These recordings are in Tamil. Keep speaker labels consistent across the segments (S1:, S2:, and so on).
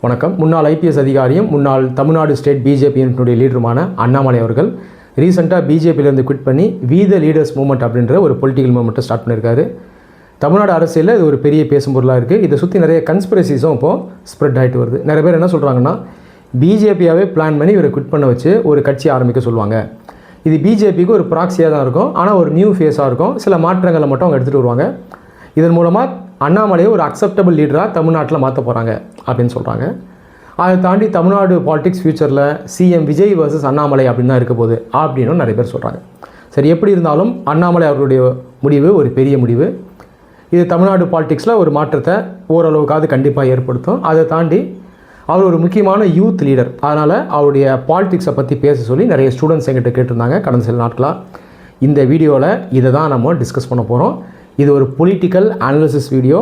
S1: வணக்கம். முன்னாள் ஐபிஎஸ் அதிகாரியும் முன்னாள் தமிழ்நாடு ஸ்டேட் பிஜேபி யூனிட்டினுடைய லீடருமான அண்ணாமலை அவர்கள் ரீசெண்டாக பிஜேபியிலேருந்து குவிட் பண்ணி வி த லீடர்ஸ் மூவ்மெண்ட் அப்படின்ற ஒரு பொலிட்டிக்கல் மூவ்மெண்ட்டை ஸ்டார்ட் பண்ணியிருக்காரு. தமிழ்நாடு அரசியலில் இது ஒரு பெரிய பேசும் பொருளாக இருக்குது. இதை சுற்றி நிறைய கன்ஸ்பிரசிஸும் இப்போது ஸ்ப்ரெட் ஆகிட்டு வருது. நிறைய பேர் என்ன சொல்கிறாங்கன்னா, பிஜேபியாகவே பிளான் பண்ணி இவரை குவிட் பண்ண வச்சு ஒரு கட்சி ஆரம்பிக்க சொல்லுவாங்க. இது பிஜேபிக்கு ஒரு ப்ராக்சியாக தான் இருக்கும், ஆனால் ஒரு நியூ ஃபேஸாக இருக்கும். சில மாற்றங்களை மட்டும் அவங்க எடுத்துகிட்டு வருவாங்க. இதன் மூலமாக அண்ணாமலையை ஒரு அக்செப்டபிள் லீடராக தமிழ்நாட்டில் மாற்ற போகிறாங்க அப்படின்னு சொல்கிறாங்க. அதை தாண்டி தமிழ்நாடு பாலிடிக்ஸ் ஃபியூச்சரில் சிஎம் விஜய் வர்சஸ் அண்ணாமலை அப்படின்னு தான் இருக்க போகுது அப்படின்னு நிறைய பேர் சொல்கிறாங்க. சரி, எப்படி இருந்தாலும் அண்ணாமலை அவர்களுடைய முடிவு ஒரு பெரிய முடிவு. இது தமிழ்நாடு பாலிடிக்ஸில் ஒரு மாற்றத்தை ஓரளவுக்காவது கண்டிப்பாக ஏற்படுத்தும். அதை தாண்டி அவர் ஒரு முக்கியமான யூத் லீடர். அதனால் அவருடைய பாலிடிக்ஸை பற்றி பேச சொல்லி நிறைய ஸ்டூடெண்ட்ஸ் எங்கிட்ட கேட்டிருந்தாங்க கடந்த சில நாட்களாக. இந்த வீடியோவில் இதை தான் நம்ம டிஸ்கஸ் பண்ண போகிறோம். இது ஒரு பொலிட்டிக்கல் அனாலிசிஸ் வீடியோ.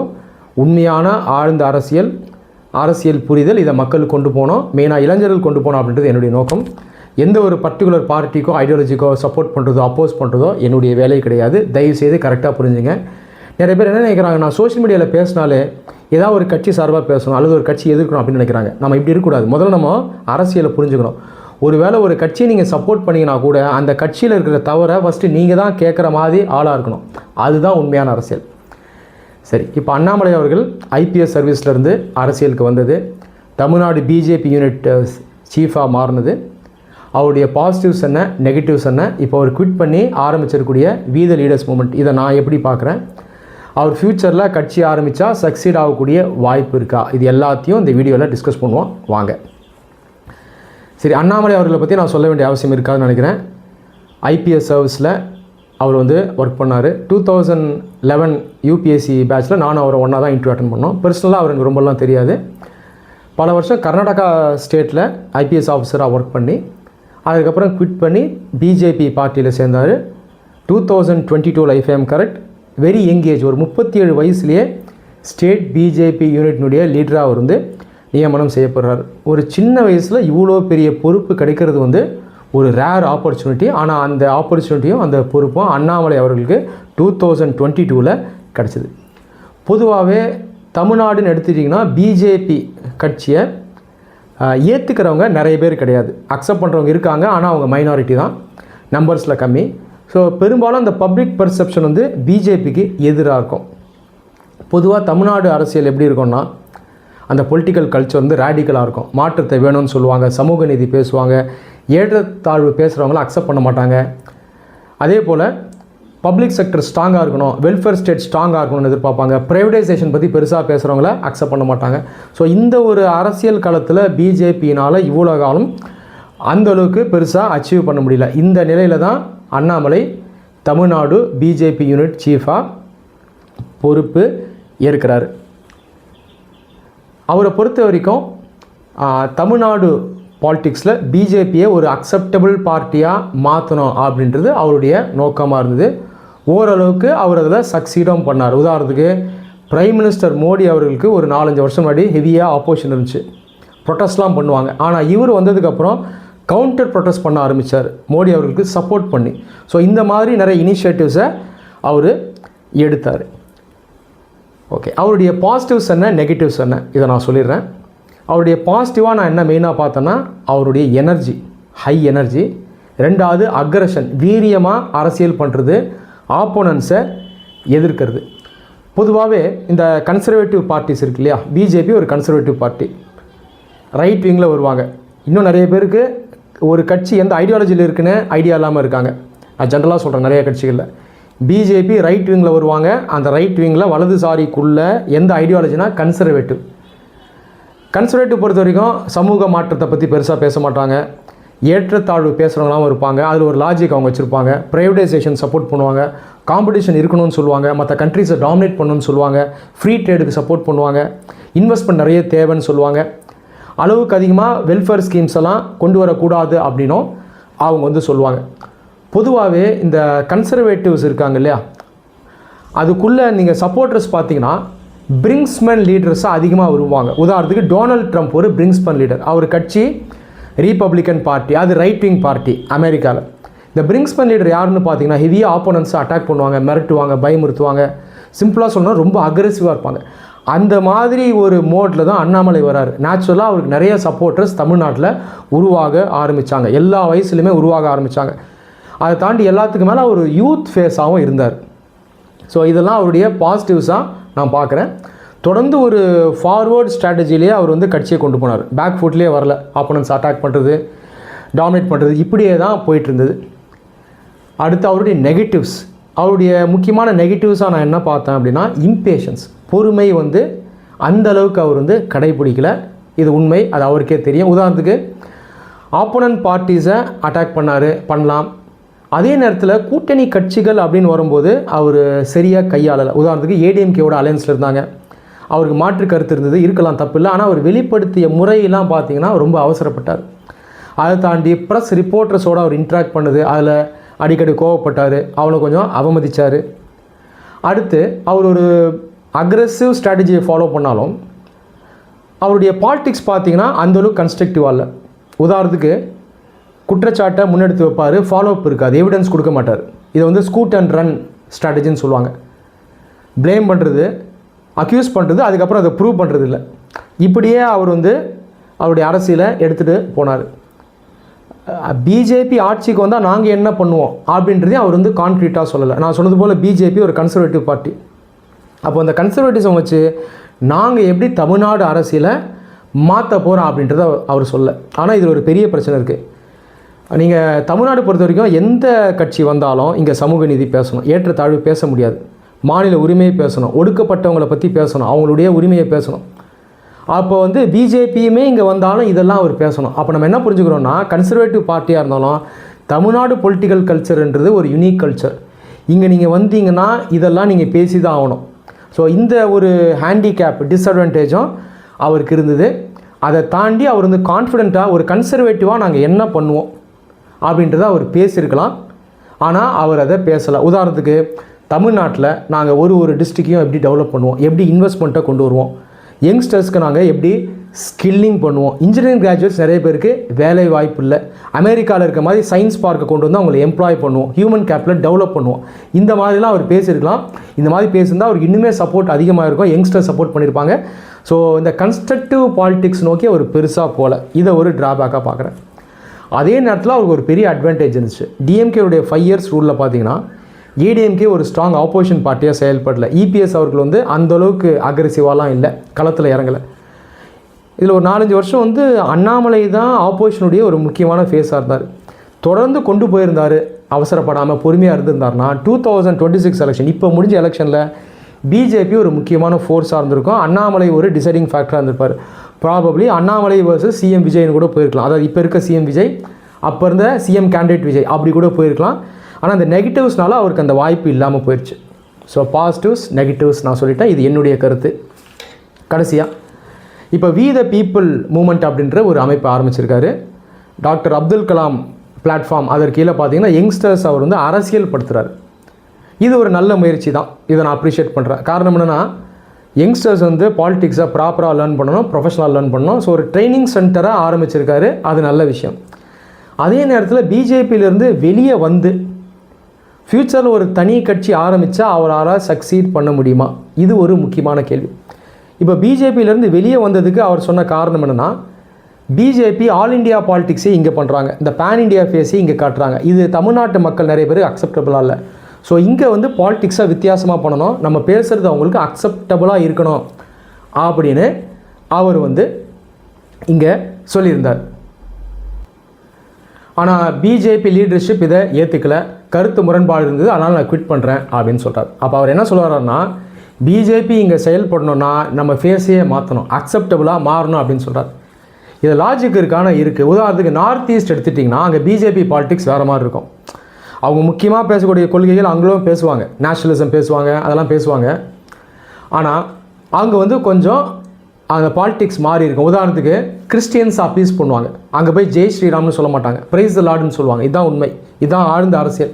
S1: உண்மையான ஆழ்ந்த அரசியல் புரிதல் இதை மக்களுக்கு கொண்டு போனோம், மெயினாக இளைஞர்கள் கொண்டு போனோம் அப்படின்றது என்னுடைய நோக்கம். எந்த ஒரு பர்டிகுலர் பார்ட்டிக்கோ ஐடியாலஜிக்கோ சப்போர்ட் பண்ணுறதோ அப்போஸ் பண்ணுறதோ என்னுடைய வேலை கிடையாது. தயவுசெய்து கரெக்டாக புரிஞ்சுங்க. நிறைய பேர் என்ன நினைக்கிறாங்க, நான் சோஷியல் மீடியாவில் பேசினாலே ஏதாவது ஒரு கட்சி சார்பாக பேசணும் அல்லது ஒரு கட்சி எதிர்க்கணும் அப்படின்னு நினைக்கிறாங்க. நம்ம இப்படி இருக்கக்கூடாது. முதல்ல நம்ம அரசியலை புரிஞ்சுக்கணும். ஒருவேளை ஒரு கட்சியை நீங்கள் சப்போர்ட் பண்ணிங்கன்னா கூட அந்த கட்சியில் இருக்கிற தவிர ஃபஸ்ட்டு நீங்கள் தான் கேட்குற மாதிரி ஆளாக இருக்கணும். அதுதான் உண்மையான அரசியல். சரி, இப்போ அண்ணாமலை அவர்கள் ஐபிஎஸ் சர்வீஸ்லேருந்து அரசியலுக்கு வந்தது, தமிழ்நாடு பிஜேபி யூனிட் சீஃபாக மாறினது, அவருடைய பாசிட்டிவ்ஸ் என்ன நெகட்டிவ்ஸ் என்ன, இப்போ அவர் குவிட் பண்ணி ஆரம்பிச்சிருக்கக்கூடிய வி த லீடர்ஸ் மூவ்மெண்ட், இதை நான் எப்படி பார்க்குறேன், அவர் ஃப்யூச்சரில் கட்சி ஆரம்பித்தா சக்சீட் ஆகக்கூடிய வாய்ப்பு இருக்கா, இது எல்லாத்தையும் இந்த வீடியோவில் டிஸ்கஸ் பண்ணுவோம் வாங்க. சரி, அண்ணாமலை அவர்களை பற்றி நான் சொல்ல வேண்டிய அவசியம் இருக்காதுன்னு நினைக்கிறேன். ஐபிஎஸ் சர்வீஸில் அவர் ஒர்க் பண்ணார். 2011 யூபிஎஸ்சி பேட்சில் நானும் அவரை ஒன்றா தான் இன்டர்வியூ அட்டன் பண்ணோம். பர்சனலாக அவருக்கு ரொம்பலாம் தெரியாது. பல வருஷம் கர்நாடகா ஸ்டேட்டில் ஐபிஎஸ் ஆஃபீஸராக ஒர்க் பண்ணி அதுக்கப்புறம் குவிட் பண்ணி பிஜேபி பார்ட்டியில் சேர்ந்தார். 2022 life I'm correct, very young age, ஒரு 37 வயசுலேயே ஸ்டேட் பிஜேபி யூனிட்டினுடைய லீடராக இருந்து நியமனம் செய்யப்படுறார். ஒரு சின்ன வயசில் இவ்வளோ பெரிய பொறுப்பு கிடைக்கிறது ஒரு ரேர் ஆப்பர்ச்சுனிட்டி. ஆனால் அந்த ஆப்பர்ச்சுனிட்டியும் அந்த பொறுப்பும் அண்ணாமலை அவர்களுக்கு 2022 கிடச்சிது. பொதுவாகவே தமிழ்நாடுன்னு எடுத்துட்டிங்கன்னா பிஜேபி கட்சியை ஏற்றுக்கிறவங்க நிறைய பேர் கிடையாது. அக்செப்ட் பண்ணுறவங்க இருக்காங்க, ஆனால் அவங்க மைனாரிட்டி தான், நம்பர்ஸில் கம்மி. ஸோ பெரும்பாலும் அந்த பப்ளிக் பர்செப்ஷன் பிஜேபிக்கு எதிராக இருக்கும். பொதுவாக தமிழ்நாடு அரசியல் எப்படி இருக்கும்னா, அந்த பொலிட்டிக்கல் கல்ச்சர் ரேடிக்கலாக இருக்கும். மாற்றத்தை வேணும்னு சொல்லுவாங்க, சமூக நீதி பேசுவாங்க, ஏற்றத்தாழ்வு பேசுகிறவங்கள அக்செப்ட் பண்ண மாட்டாங்க. அதே போல் பப்ளிக் செக்டர் ஸ்ட்ராங்காக இருக்கணும், வெல்ஃபேர் ஸ்டேட் ஸ்ட்ராங்காக இருக்கணும்னு எதிர்பார்ப்பாங்க. ப்ரைவேடைசேஷன் பற்றி பெருசாக பேசுகிறவங்கள அக்செப்ட் பண்ண மாட்டாங்க. ஸோ இந்த ஒரு அரசியல் களத்தில் பிஜேபியினால் இவ்வளோ காலம் அந்தளவுக்கு பெருசாக அச்சீவ் பண்ண முடியல. இந்த நிலையில் தான் அண்ணாமலை தமிழ்நாடு பிஜேபி யூனிட் சீஃபாக பொறுப்பு ஏற்கிறார். அவரை பொறுத்த வரைக்கும் தமிழ்நாடு பாலிடிக்ஸில் பிஜேபியை ஒரு அக்செப்டபிள் பார்ட்டியாக மாற்றணும் அப்படின்றது அவருடைய நோக்கமாக இருந்தது. ஓரளவுக்கு அவர் அதில் சக்சீடும் பண்ணார். உதாரணத்துக்கு பிரைம் மினிஸ்டர் மோடி அவர்களுக்கு ஒரு 4-5 வருஷம் முன்னாடி ஹெவியாக ஆப்போசிஷன் இருந்துச்சு, ப்ரொட்டஸ்ட்லாம் பண்ணுவாங்க. ஆனால் இவர் வந்ததுக்கப்புறம் கவுண்டர் ப்ரொட்டஸ்ட் பண்ண ஆரம்பித்தார் மோடி அவர்களுக்கு சப்போர்ட் பண்ணி. ஸோ இந்த மாதிரி நிறைய இனிஷியேட்டிவ்ஸை அவர் எடுத்தார். ஓகே, அவருடைய பாசிட்டிவ்ஸ் என்ன நெகட்டிவ்ஸ் என்ன இதை நான் சொல்லிடுறேன். அவருடைய பாசிட்டிவாக நான் என்ன மெயினாக பார்த்தேன்னா, அவருடைய எனர்ஜி, ஹை எனர்ஜி. ரெண்டாவது அக்ரஷன், வீரியமாக அரசியல் பண்ணுறது, ஆப்போனன்ஸை எதிர்க்கிறது. பொதுவாகவே இந்த கன்சர்வேட்டிவ் பார்ட்டிஸ் இருக்கு இல்லையா, பிஜேபி ஒரு கன்சர்வேட்டிவ் பார்ட்டி, ரைட் விங்கில் வருவாங்க. இன்னும் நிறைய பேருக்கு ஒரு கட்சி எந்த ஐடியாலஜியில் இருக்குன்னு ஐடியா இல்லாமல் இருக்காங்க. நான் ஜென்ரலாக சொல்கிறேன், நிறைய கட்சிகளில் பிஜேபி ரைட் விங்கில் வருவாங்க. அந்த ரைட் விங்கில் வலதுசாரிக்குள்ளே எந்த ஐடியாலஜினா கன்சர்வேட்டிவ் பொறுத்த வரைக்கும் சமூக மாற்றத்தை பற்றி பெருசாக பேச மாட்டாங்க. ஏற்றத்தாழ்வு பேசுகிறவங்களாம் இருப்பாங்க. அதில் ஒரு லாஜிக் அவங்க வச்சுருப்பாங்க. ப்ரைவேடைசேஷன் சப்போர்ட் பண்ணுவாங்க, காம்படிஷன் இருக்கணும்னு சொல்லுவாங்க, மற்ற கண்ட்ரீஸை டாமினேட் பண்ணணும்னு சொல்லுவாங்க, ஃப்ரீ ட்ரேடுக்கு சப்போர்ட் பண்ணுவாங்க, இன்வெஸ்ட்மெண்ட் நிறைய தேவைன்னு சொல்லுவாங்க. அளவுக்கு அதிகமாக வெல்ஃபேர் ஸ்கீம்ஸ் எல்லாம் கொண்டு வரக்கூடாது அப்படின்னும் அவங்க சொல்லுவாங்க. பொதுவாகவே இந்த கன்சர்வேட்டிவ்ஸ் இருக்காங்க இல்லையா, அதுக்குள்ளே நீங்கள் சப்போர்ட்டர்ஸ் பார்த்தீங்கன்னா பிரிங்ஸ்மேன் லீடர்ஸாக அதிகமாக வருவாங்க. உதாரணத்துக்கு டொனால்ட் ட்ரம்ப் ஒரு பிரிங்ஸ்மேன் லீடர். அவர் கட்சி ரீபப்ளிக்கன் பார்ட்டி, அது ரைட் விங் பார்ட்டி அமெரிக்காவில். இந்த பிரிங்ஸ்மேன் லீடர் யாருன்னு பார்த்தீங்கன்னா ஹெவியாக ஆப்போனன்ஸை அட்டாக் பண்ணுவாங்க, மிரட்டுவாங்க, பயமுறுத்துவாங்க. சிம்பிளாக சொன்னால் ரொம்ப அக்ரெசிவாக இருப்பாங்க. அந்த மாதிரி ஒரு மோடில் தான் அண்ணாமலை வராரு. நேச்சுரலாக அவருக்கு நிறைய சப்போர்ட்டர்ஸ் தமிழ்நாட்டில் உருவாக ஆரம்பித்தாங்க, எல்லா வயசுலையுமே உருவாக ஆரம்பித்தாங்க. அதை தாண்டி எல்லாத்துக்கு மேலே அவர் யூத் ஃபேஸாகவும் இருந்தார். ஸோ இதெல்லாம் அவருடைய பாசிட்டிவ்ஸாக நான் பார்க்குறேன். தொடர்ந்து ஒரு ஃபார்வர்ட் ஸ்ட்ராட்டஜிலேயே அவர் வந்து கட்சியை கொண்டு போனார். பேக் ஃபுட்லேயே வரல. ஆப்போனன்ஸ் அட்டாக் பண்ணுறது, டாமினேட் பண்ணுறது, இப்படியே தான் போயிட்டு இருந்தது. அடுத்து அவருடைய நெகட்டிவ்ஸ், அவருடைய முக்கியமான நெகட்டிவ்ஸாக நான் என்ன பார்த்தேன் அப்படின்னா, இம்பேஷன்ஸ், பொறுமை வந்து அந்த அளவுக்கு அவர் வந்து கடைபிடிக்கல. இது உண்மை, அது அவருக்கே தெரியும். உதாரணத்துக்கு ஆப்போனன்ட் பார்ட்டிஸை அட்டாக் பண்ணலாம். அதே நேரத்தில் கூட்டணி கட்சிகள் அப்படின்னு வரும்போது அவர் சரியாக கையாளலை. உதாரணத்துக்கு ஏடிஎம்கேவோட அலையன்ஸில் இருந்தாங்க, அவருக்கு மாற்று கருத்து இருந்தது, இருக்கலாம், தப்பு இல்லை. ஆனால் அவர் வெளிப்படுத்திய முறையெல்லாம் பார்த்திங்கன்னா ரொம்ப அவசரப்பட்டார். அதை தாண்டி ப்ரெஸ் ரிப்போர்ட்டர்ஸோடு அவர் இன்ட்ராக்ட் பண்ணுது, அதில் அடிக்கடி கோவப்பட்டார், அவனை கொஞ்சம் அவமதித்தார். அடுத்து அவர் ஒரு அக்ரெசிவ் ஸ்ட்ராட்டஜியை ஃபாலோ பண்ணாலும் அவருடைய பாலிடிக்ஸ் பார்த்திங்கன்னா அந்தளவுக்கு கன்ஸ்ட்ரக்டிவாக இல்லை. உதாரணத்துக்கு குற்றச்சாட்டை முன்னெடுத்து வைப்பார், ஃபாலோ அப் இருக்காது, எவிடன்ஸ் கொடுக்க மாட்டார். இதை வந்து ஸ்கூட் அண்ட் ரன் ஸ்ட்ராட்டஜின்னு சொல்லுவாங்க. ப்ளேம் பண்ணுறது, அக்யூஸ் பண்ணுறது, அதுக்கப்புறம் அதை ப்ரூவ் பண்ணுறது இல்லை. இப்படியே அவர் வந்து அவருடைய அரசியலை எடுத்துகிட்டு போனார். பிஜேபி ஆட்சிக்கு வந்தால் நாங்கள் என்ன பண்ணுவோம் அப்படின்றதையும் அவர் வந்து கான்க்ரீட்டாக சொல்லலை. நான் சொன்னது போல் பிஜேபி ஒரு கன்சர்வேட்டிவ் பார்ட்டி. அப்போ அந்த கன்சர்வேட்டிசம் வச்சு நாங்கள் எப்படி தமிழ்நாடு அரசியலை மாற்ற போகிறோம் அப்படின்றத அவர் சொல்ல. ஆனால் இதில் ஒரு பெரிய பிரச்சனை இருக்குது. நீங்கள் தமிழ்நாடு பொறுத்த வரைக்கும் எந்த கட்சி வந்தாலும் இங்கே சமூக நீதி பேசணும், ஏற்றத்தாழ்வு பேச முடியாது, மாநில உரிமையை பேசணும், ஒடுக்கப்பட்டவங்களை பற்றி பேசணும், அவங்களுடைய உரிமையை பேசணும். அப்போ வந்து பிஜேபியுமே இங்கே வந்தாலும் இதெல்லாம் அவர் பேசணும். அப்போ நம்ம என்ன புரிஞ்சுக்கிறோன்னா, கன்சர்வேட்டிவ் பார்ட்டியாக இருந்தாலும் தமிழ்நாடு பொலிட்டிக்கல் கல்ச்சர்ன்றது ஒரு யூனிக் கல்ச்சர். இங்கே நீங்கள் வந்தீங்கன்னா இதெல்லாம் நீங்கள் பேசி தான் ஆகணும். ஸோ இந்த ஒரு ஹேண்டிகேப், டிஸ்அட்வான்டேஜும் அவருக்கு இருந்தது. அதை தாண்டி அவர் வந்து கான்ஃபிடெண்ட்டாக ஒரு கன்சர்வேட்டிவாக நாங்கள் என்ன பண்ணுவோம் அப்படின்றத அவர் பேசியிருக்கலாம். ஆனால் அவர் அதை பேசலை. உதாரணத்துக்கு தமிழ்நாட்டில் நாங்கள் ஒரு டிஸ்ட்ரிக்டையும் எப்படி டெவலப் பண்ணுவோம், எப்படி இன்வெஸ்ட்மெண்ட்டை கொண்டு வருவோம், யங்ஸ்டர்ஸ்க்கு நாங்கள் எப்படி ஸ்கில்லிங் பண்ணுவோம், இன்ஜினியரிங் கிராஜுவேட்ஸ் நிறைய பேருக்கு வேலை வாய்ப்பு இல்லை, அமெரிக்காவில் இருக்க மாதிரி சயின்ஸ் பார்க்கை கொண்டு வந்து அவங்களை எம்ப்ளாய் பண்ணுவோம், ஹியூமன் கேபிட்டல் டெவலப் பண்ணுவோம், இந்த மாதிரிலாம் அவர் பேசியிருக்கலாம். இந்த மாதிரி பேசியிருந்தால் அவருக்கு இன்னுமே சப்போர்ட் அதிகமாக இருக்கும், யங்ஸ்டர் சப்போர்ட் பண்ணியிருப்பாங்க. ஸோ இந்த கன்ஸ்ட்ரக்டிவ் பாலிடிக்ஸ் நோக்கி அவர் பெருசாக போகல. இதை ஒரு ட்ராபேக்காக பார்க்குறேன். அதே நேரத்தில் அவருக்கு ஒரு பெரிய அட்வான்டேஜ் இருந்துச்சு. டிஎம்கேவுடைய 5 இயர்ஸ் ரூலில் பார்த்தீங்கன்னா ஏடிஎம்கே ஒரு ஸ்ட்ராங் ஆப்போசிஷன் பார்ட்டியாக செயல்படல. இபிஎஸ் அவர்கள் வந்து அந்தளவுக்கு அக்ரெசிவாலாம் இல்லை, களத்தில் இறங்கலை. இதில் ஒரு 4-5 வருஷம் வந்து அண்ணாமலை தான் ஆப்போசிஷனுடைய ஒரு முக்கியமான ஃபேஸாக இருந்தார். தொடர்ந்து கொண்டு போயிருந்தார், அவசரப்படாமல் பொறுமையாக இருந்திருந்தார்னா 2026 எலெக்ஷன், இப்போ முடிஞ்ச எலெக்ஷனில் பிஜேபி ஒரு முக்கியமான ஃபோர்ஸாக இருந்திருக்கும். அண்ணாமலை ஒரு டிசைடிங் ஃபேக்டராக இருந்திருப்பார். ப்ராபப்ளி அண்ணாமலை வர்சஸ் சிஎம் விஜய்னு கூட போயிருக்கலாம். அதாவது இப்போ இருக்க சிஎம் விஜய், அப்போ இருந்த சிஎம் கேண்டிடேட் விஜய், அப்படி கூட போயிருக்கலாம். ஆனால் அந்த நெகட்டிவ்ஸ்னால அவருக்கு அந்த வாய்ப்பு இல்லாமல் போயிடுச்சு. ஸோ பாசிட்டிவ்ஸ், நெகட்டிவ்ஸ் நான் சொல்லிட்டேன். இது என்னுடைய கருத்து. கடைசியாக இப்போ வி த பீப்புள் மூமெண்ட் அப்படின்ற ஒரு அமைப்பை ஆரம்பிச்சிருக்காரு டாக்டர் அப்துல் கலாம் பிளாட்ஃபார்ம். அதற்கு கீழே பார்த்தீங்கன்னா யங்ஸ்டர்ஸ் அவர் வந்து அரசியல் படுத்துகிறார். இது ஒரு நல்ல முயற்சி தான், இதை நான் அப்ரிஷியேட் பண்ணுறேன். காரணம் என்னென்னா, யங்ஸ்டர்ஸ் வந்து பாலிடிக்ஸை ப்ராப்பராக லேர்ன் பண்ணணும், ப்ரொஃபஷனலாக லேர்ன் பண்ணணும். ஸோ ஒரு ட்ரைனிங் சென்டராக ஆரம்பிச்சிருக்காரு, அது நல்ல விஷயம். அதே நேரத்தில் பிஜேபியிலேருந்து வெளியே வந்து ஃப்யூச்சரில் ஒரு தனி கட்சி ஆரம்பித்தா அவரால் சக்சீட் பண்ண முடியுமா, இது ஒரு முக்கியமான கேள்வி. இப்போ பிஜேபியிலேருந்து வெளியே வந்ததுக்கு அவர் சொன்ன காரணம் என்னென்னா, பிஜேபி ஆல் இண்டியா பாலிடிக்ஸே இங்கே பண்ணுறாங்க, இந்த பேன் இண்டியா ஃபேஸே இங்கே காட்டுறாங்க. இது தமிழ்நாட்டு மக்கள் நிறைய பேர் அக்செப்டபுளாக இல்லை. ஸோ இங்கே வந்து பாலிடிக்ஸை வித்தியாசமாக பண்ணணும், நம்ம பேசுகிறது அவங்களுக்கு அக்செப்டபுளாக இருக்கணும் அப்படின்னு அவர் வந்து இங்கே சொல்லியிருந்தார். ஆனால் பிஜேபி லீடர்ஷிப் இதை ஏற்றுக்கலை, கருத்து முரண்பாடு இருந்தது, அதனால் நான் குவிட் பண்ணுறேன் அப்படின்னு சொல்கிறார். அப்போ அவர் என்ன சொல்கிறாருன்னா, பிஜேபி இங்கே செயல்படணும்னா நம்ம ஃபேஸையே மாற்றணும், அக்செப்டபுளாக மாறணும் அப்படின்னு சொல்கிறார். இது லாஜிக் இருக்குது. உதாரணத்துக்கு நார்த் ஈஸ்ட் எடுத்துட்டிங்கன்னா அங்கே பிஜேபி பாலிடிக்ஸ் வேறு மாதிரி இருக்கும். அவங்க முக்கியமாக பேசக்கூடிய கொள்கைகள் அங்களும் பேசுவாங்க, நேஷ்னலிசம் பேசுவாங்க, அதெல்லாம் பேசுவாங்க. ஆனால் அங்கே வந்து கொஞ்சம் அந்த பாலிடிக்ஸ் மாறி இருக்கும். உதாரணத்துக்கு கிறிஸ்டியன்ஸ் அப்பீஸ் பண்ணுவாங்க, அங்கே போய் ஜெய் ஸ்ரீராம்னு சொல்ல மாட்டாங்க, பிரைஸ் த லார்டுன்னு சொல்லுவாங்க. இதுதான் உண்மை, இதுதான் ஆழ்ந்த அரசியல்.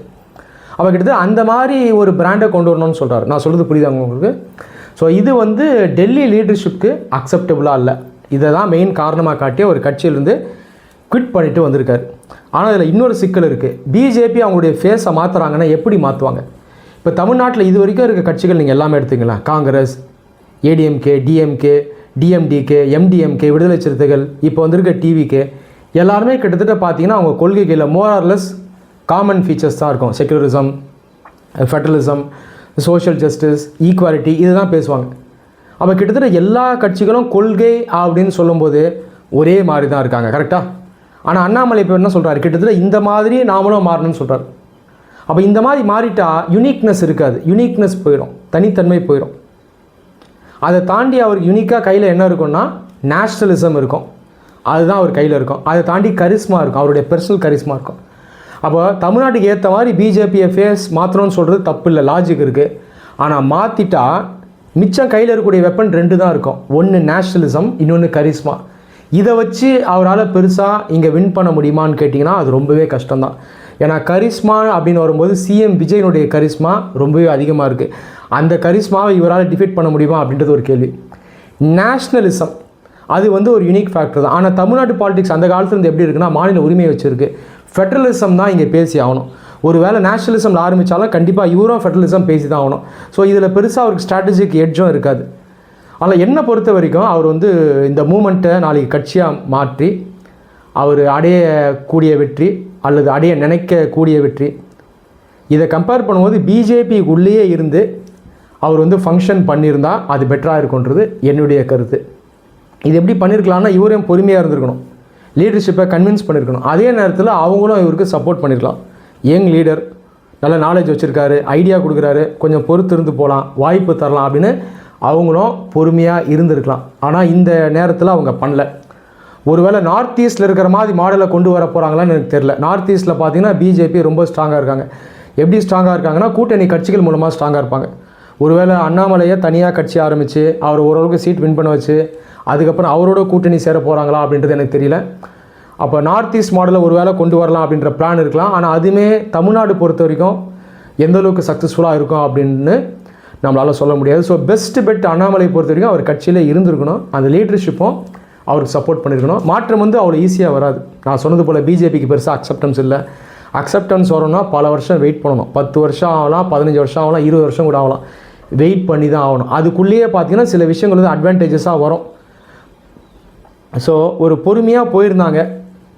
S1: அவ கிட்டத்தட்ட அந்த மாதிரி ஒரு பிராண்டை கொண்டு வரணும்னு சொல்கிறார். நான் சொல்கிறது புரியுதாங்க உங்களுக்கு? ஸோ இது வந்து டெல்லி லீடர்ஷிப்க்கு அக்செப்டபுளாக இல்லை. இதை தான் மெயின் காரணமாக காட்டி ஒரு கட்சியிலேருந்து குவிட் பண்ணிவிட்டு வந்திருக்காரு. ஆனால் இதில் இன்னொரு சிக்கல் இருக்குது. பிஜேபி அவங்களுடைய ஃபேஸை மாற்றுறாங்கன்னா எப்படி மாற்றுவாங்க? இப்போ தமிழ்நாட்டில் இது வரைக்கும் இருக்க கட்சிகள் நீங்கள் எல்லாமே எடுத்துக்கலாம், Congress, ADMK, DMK, DMDK, MDMK, விடுதலை சிறுத்தைகள், இப்போ வந்திருக்க டிவிகே, எல்லாருமே கிட்டத்தட்ட பார்த்தீங்கன்னா அவங்க கொள்கைகளில் மோரார்லெஸ் காமன் ஃபீச்சர்ஸ் தான் இருக்கும். Secularism, federalism, social justice, equality, இதுதான் பேசுவாங்க. அப்போ கிட்டத்தட்ட எல்லா கட்சிகளும் கொள்கை அப்படின்னு சொல்லும்போது ஒரே மாதிரி தான் இருக்காங்க. கரெக்டாக? ஆனால் அண்ணாமலை இப்போ என்ன சொல்கிறார், கிட்டத்தட்ட இந்த மாதிரி நாமளும் மாறணும்னு சொல்கிறார். அப்போ இந்த மாதிரி மாறிட்டா யூனிக்னஸ் இருக்காது, யூனிக்னஸ் போயிடும், தனித்தன்மை போயிடும். அதை தாண்டி அவருக்கு யூனிக்காக கையில் என்ன இருக்கும்னா நேஷ்னலிசம் இருக்கும், அதுதான் அவர் கையில் இருக்கும். அதை தாண்டி கரிஸ்மா இருக்கும், அவருடைய பர்சனல் கரிஸ்மா இருக்கும். அப்போ தமிழ்நாட்டுக்கு ஏற்ற மாதிரி பிஜேபியை ஃபேஸ் மாற்றணும்னு சொல்கிறது தப்பு இல்லை, லாஜிக் இருக்குது. ஆனால் மாற்றிட்டா மிச்சம் கையில் இருக்கக்கூடிய வெப்பன் 2 தான் இருக்கும். ஒன்று நேஷ்னலிசம், இன்னொன்று கரிஸ்மா. இதை வச்சு அவரால் பெருசாக இங்கே வின் பண்ண முடியுமான்னு கேட்டிங்கன்னா அது ரொம்பவே கஷ்டம்தான். ஏன்னா கரிஸ்மா அப்படின்னு வரும்போது சிஎம் விஜயனுடைய கரிஸ்மா ரொம்பவே அதிகமாக இருக்குது. அந்த கரிஸ்மாவை இவரால் டிஃபீட் பண்ண முடியுமா அப்படின்றது ஒரு கேள்வி. நேஷ்னலிசம் அது ஒரு யூனிக் ஃபேக்டர் தான். ஆனால் தமிழ்நாட்டு பாலிடிக்ஸ் அந்த காலத்துலேருந்து எப்படி இருக்குன்னா மாநில உரிமையை வச்சுருக்கு. ஃபெடரலிசம் தான் இங்கே பேசி ஆகணும். ஒரு வேளை நேஷ்னலிசம் ஆரம்பித்தாலும் கண்டிப்பாக இவரும் ஃபெடரலிசம் பேசி தான் ஆகணும். ஸோ இதில் பெருசாக அவருக்கு ஸ்ட்ராட்டஜிக் எட்ஜும் இருக்காது. ஆனால் என்னை பொறுத்த வரைக்கும் அவர் இந்த மூமெண்ட்டை நாளைக்கு கட்சியாக மாற்றி அவர் அடையக்கூடிய வெற்றி அல்லது அடைய நினைக்கக்கூடிய வெற்றி, இதை கம்பேர் பண்ணும்போது பிஜேபிக்கு உள்ளேயே இருந்து அவர் ஃபங்க்ஷன் பண்ணியிருந்தால் அது பெட்டராக இருக்குன்றது என்னுடைய கருத்து. இது எப்படி பண்ணியிருக்கலாம்னா இவரையும் பொறுமையாக இருந்திருக்கணும், லீடர்ஷிப்பை கன்வின்ஸ் பண்ணியிருக்கணும். அதே நேரத்தில் அவங்களும் இவருக்கு சப்போர்ட் பண்ணியிருக்கலாம். யங் லீடர், நல்ல நாலேஜ் வச்சுருக்காரு, ஐடியா கொடுக்குறாரு, கொஞ்சம் பொறுத்து இருந்து போகலாம், வாய்ப்பு தரலாம் அப்படின்னு அவங்களும் பொறுமையாக இருந்திருக்கலாம். ஆனால் இந்த நேரத்தில் அவங்க பண்ணல. ஒருவேளை நார்த் ஈஸ்ட்டில் இருக்கிற மாதிரி மாடலை கொண்டு வர போகிறாங்களான்னு எனக்கு தெரியல. நார்த் ஈஸ்ட்டில் பார்த்தீங்கன்னா பிஜேபி ரொம்ப ஸ்ட்ராங்காக இருக்காங்க. எப்படி ஸ்ட்ராங்காக இருக்காங்கன்னா கூட்டணி கட்சிகள் மூலமாக ஸ்ட்ராங்காக இருப்பாங்க. ஒருவேளை அண்ணாமலையை தனியாக கட்சி ஆரம்பித்து அவர் ஓரளவுக்கு சீட் வின் பண்ண வச்சு அதுக்கப்புறம் அவரோட கூட்டணி சேர போகிறாங்களா அப்படின்றது எனக்கு தெரியல. அப்போ நார்த் ஈஸ்ட் மாடலை ஒரு வேளை கொண்டு வரலாம் அப்படின்ற பிளான் இருக்கலாம். ஆனால் அதுவுமே தமிழ்நாடு பொறுத்த வரைக்கும் எந்த அளவுக்கு சக்ஸஸ்ஃபுல்லாக இருக்கும் அப்படின்னு நம்மளால் சொல்ல முடியாது. ஸோ பெஸ்ட் பெட் அண்ணாமலை பொறுத்த வரைக்கும் அவர் கட்சியில் இருந்திருக்கணும், அந்த லீடர்ஷிப்பும் அவருக்கு சப்போர்ட் பண்ணியிருக்கணும். மாற்றம் அவ்வளோ ஈஸியாக வராது. நான் சொன்னது போல் பிஜேபிக்கு பெருசாக அக்செப்டன்ஸ் இல்லை. அக்செப்டன்ஸ் வரணும்னா பல வருஷம் வெயிட் பண்ணணும். 10 வருஷம் ஆகலாம், 15 வருஷம் ஆகலாம், 20 வருஷம் கூட ஆகலாம். வெயிட் பண்ணி தான் ஆகணும். அதுக்குள்ளேயே பார்த்தீங்கன்னா சில விஷயங்கள் அட்வான்டேஜஸாக வரும். ஸோ ஒரு பொறுமையாக போயிருந்தாங்க,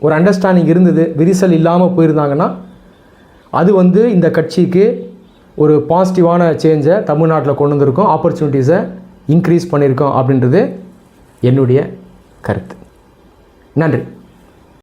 S1: ஒரு அண்டர்ஸ்டாண்டிங் இருந்தது, விரிசல் இல்லாமல் போயிருந்தாங்கன்னா அது இந்த கட்சிக்கு ஒரு பாசிட்டிவான சேஞ்சை தமிழ்நாட்டில் கொண்டு வந்திருக்கோம், ஆப்பர்ச்சுனிட்டிஸை இன்க்ரீஸ் பண்ணியிருக்கோம் அப்படின்றது என்னுடைய கருத்து. நன்றி.